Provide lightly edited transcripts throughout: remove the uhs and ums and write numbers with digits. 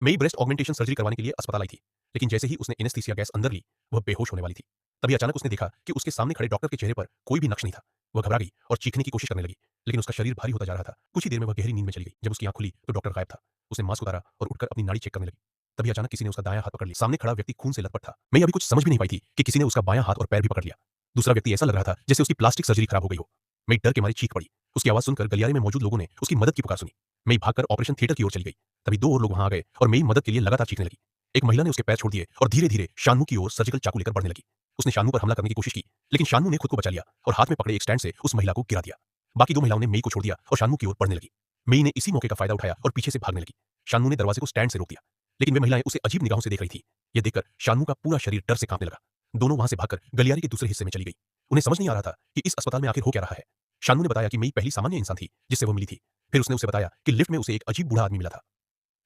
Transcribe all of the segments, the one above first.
May breast augmentation surgery करवाने के लिए अस्पताल आई थी, लेकिन जैसे ही उसने एनेस्थीसिया गैस अंदर ली, वह बेहोश होने वाली थी। तभी अचानक उसने देखा कि उसके सामने खड़े डॉक्टर के चेहरे पर कोई भी नक्श नहीं था। वह घबरा गई और चीखने की कोशिश करने लगी, लेकिन उसका शरीर भारी होता जा रहा था। कुछ ही देर में वह गहरी नींद में चली गई। जब उसकी आंख खुली तो डॉक्टर गायब था। उसने मास्क उतारा और उठकर अपनी नाड़ी चेक करने लगी। तभी अचानक किसी ने उसका दायां हाथ पकड़ लिया। सामने खड़ा व्यक्ति खून से लथपथ था। मैं अभी कुछ समझ भी नहीं पाई थी कि किसी ने उसका बायां हाथ और पैर भी पकड़ लिया। दूसरा व्यक्ति ऐसा लग रहा था जैसे उसकी प्लास्टिक सर्जरी खराब हो गई हो। मैं डर के मारे चीख पड़ी। उसकी आवाज सुनकर गलियारे में मौजूद लोगों ने उसकी मदद की पुकार सुनी। मैं भागकर ऑपरेशन थिएटर की ओर चली गई। तभी दो और लोग वहां आ गए और मेरी मदद के लिए लगातार चीखने लगी। एक महिला ने उसके पैर छोड़ दिए और धीरे धीरे शानू की ओर सर्जिकल चाकू लेकर बढ़ने लगी। उसने शानू पर हमला करने की कोशिश की, लेकिन शानू ने खुद को बचा लिया और हाथ में पकड़े एक स्टैंड से उस महिला को गिरा दिया। बाकी दो महिलाओं ने मई को छोड़ दिया और शानू की ओर बढ़ने लगी। मई ने इसी मौके का फायदा उठाया और पीछे से भागने लगी। शानू ने दरवाजे को स्टैंड से रोक दिया, लेकिन वे महिलाएं उसे अजीब निगाहों से देख रही थी। यह देखकर शानू का पूरा शरीर डर से कांपने लगा। दोनों वहां से भागकर गलियारे के दूसरे हिस्से में चली गई। उन्हें समझ नहीं आ रहा था कि इस अस्पताल में आखिर हो क्या रहा है। शानू ने बताया कि मई पहली सामान्य इंसान थी जिससे वो मिली थी। फिर उसने उसे बताया कि लिफ्ट में उसे एक अजीब बूढ़ा आदमी मिला था।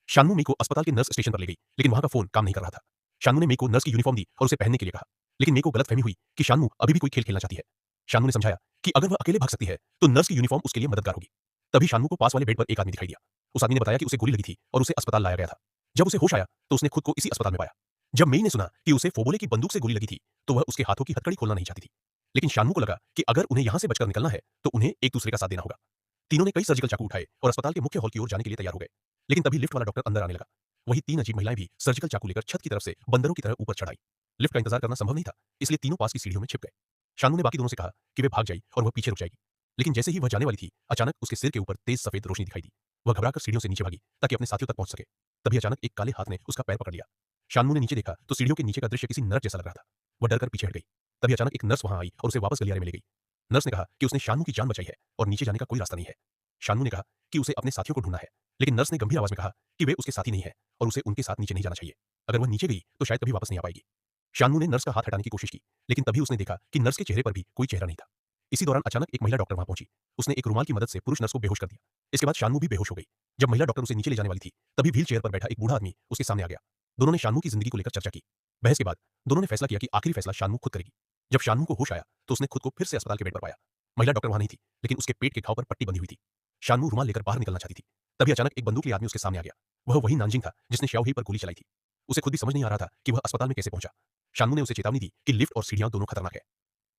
शानू मई को अस्पताल के नर्स स्टेशन पर ले गई, लेकिन वहां का फोन काम नहीं कर रहा था। शानू ने मई को नर्स की यूनिफॉर्म दी और उसे पहनने के लिए कहा, लेकिन मई को गलतफहमी हुई कि शानू अभी भी कोई खेल खेलना चाहती है। शानू ने समझाया कि अगर वह अकेले भाग सकती है तो नर्स की यूनिफॉर्म उसके लिए मददगार होगी। तभी शानू को पास वाले बेड पर एक आदमी दिखाई दिया। उस आदमी ने बताया कि उसे गोली लगी थी और उसे अस्पताल लाया गया था। जब उसे होश आया तो उसने खुद को इसी अस्पताल में पाया। जब मई ने सुना कि उसे फोबोले की बंदूक से गोली लगी थी, तो वह उसके हाथों की हथकड़ी खोलना नहीं चाहती थी। लेकिन शानू को लगा कि अगर उन्हें यहां से बचकर निकलना है तो उन्हें एक दूसरे का साथ देना होगा। तीनों ने कई सर्जिकल चाकू उठाए और अस्पताल के मुख्य हॉल की ओर जाने के लिए तैयार हो गए। लेकिन तभी लिफ्ट वाला डॉक्टर अंदर आने लगा। वही तीन अजीब महिलाएं भी सर्जिकल चाकू लेकर छत की तरफ से बंदरों की तरह ऊपर चढ़ आई। लिफ्ट का इंतजार करना संभव नहीं था, इसलिए तीनों पास की सीढ़ियों में छिप गए। शानू ने बाकी दोनों से कहा कि वे भाग जाए और वह पीछे रुक जाएगी। लेकिन जैसे ही वह जाने वाली थी, अचानक उसके सिर के ऊपर तेज सफेद रोशनी दिखाई दी। वह घबराकर सीढ़ियों से नीचे भागी ताकि अपने साथियों तक पहुंच सके। तभी अचानक एक काले हाथ ने उसका पैर पकड़ लिया। शानू ने नीचे देखा तो सीढ़ियों के नीचे का दृश्य किसी नरक जैसा लग रहा था। वह डरकर पीछे हट गई। तभी अचानक एक नर्स वहां आई और उसे वापस गलियारे में ले गई। नर्स ने कहा कि उसने शानू की जान बचाई है और नीचे जाने का कोई रास्ता नहीं है। शानू ने कहा कि उसे अपने साथियों को ढूंढना है, लेकिन नर्स ने गंभीर आवाज में कहा कि वे उसके साथी नहीं है और उसे उनके साथ नीचे नहीं जाना चाहिए। अगर वह नीचे गई तो शायद कभी वापस नहीं आ पाएगी। शानू ने नर्स का हाथ हटाने की कोशिश की, लेकिन तभी उसने देखा कि नर्स के चेहरे पर भी कोई चेहरा नहीं था। इसी दौरान अचानक एक महिला डॉक्टर वहां पहुंची। उसने एक रुमाल की मदद से पुरुष नर्स को बेहोश कर दिया। इसके बाद शानू भी बेहोश हो गई। जब महिला डॉक्टर उसे नीचे ले जाने वाली थी, तभी व्हील चेयर पर बैठा एक बूढ़ा आदमी उसके सामने आ गया। दोनों ने शानू की जिंदगी को लेकर चर्चा की। बहस के बाद दोनों ने फैसला किया कि आखिरी फैसला शानू खुद करेगी। जब शानू को होश आया तो उसने खुद को फिर से अस्पताल के बेड पर पाया। महिला डॉक्टर वहां नहीं थी, लेकिन उसके पेट के घाव पर पट्टी बंधी हुई थी। शानू रुमाल लेकर बाहर निकलना चाहती थी। तभी अचानक एक बंदूक लिए आदमी उसके सामने आ गया। वह वही नानजिंग था जिसने श्याओही पर गोली चलाई थी। उसे खुद भी समझ नहीं आ रहा था कि वह अस्पताल में कैसे पहुंचा। शानू ने उसे चेतावनी दी कि लिफ्ट और सीढ़ियां दोनों खतरनाक है।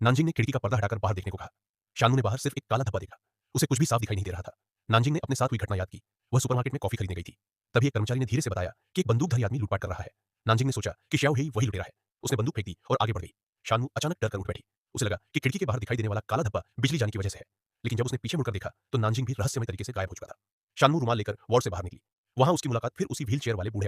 नानजिंग ने खिड़की का पर्दा हटाकर बाहर देखने को कहा। शानू ने बाहर सिर्फ एक काला धब्बा देखा। उसे कुछ भी साफ दिखाई नहीं दे रहा था। नानजिंग ने अपने साथ हुई घटना याद की। वह सुपरमार्केट में कॉफी खरीदने गई थी। तभी एक कर्मचारी ने धीरे से बताया कि एक बंदूकधारी आदमी लूटपाट कर रहा है। नानजिंग ने सोचा कि श्याओ ही वही लुटेरा है। उसने बंदूक फेंक दी और आगे बढ़ गई। शानू अचानक डर कर उठ बैठी। उसे लगा कि खिड़की के बाहर दिखाई देने वाला काला धब्बा बिजली जाने की वजह से है। लेकिन जब उसने पीछे मुड़कर देखा तो नानजिंग भी रहस्यमय तरीके से गायब हो चुका था। शानू रुमाल लेकर वार्ड से बाहर निकली। वहां उसकी मुलाकात फिर उसी व्हील चेयर वाले बूढ़े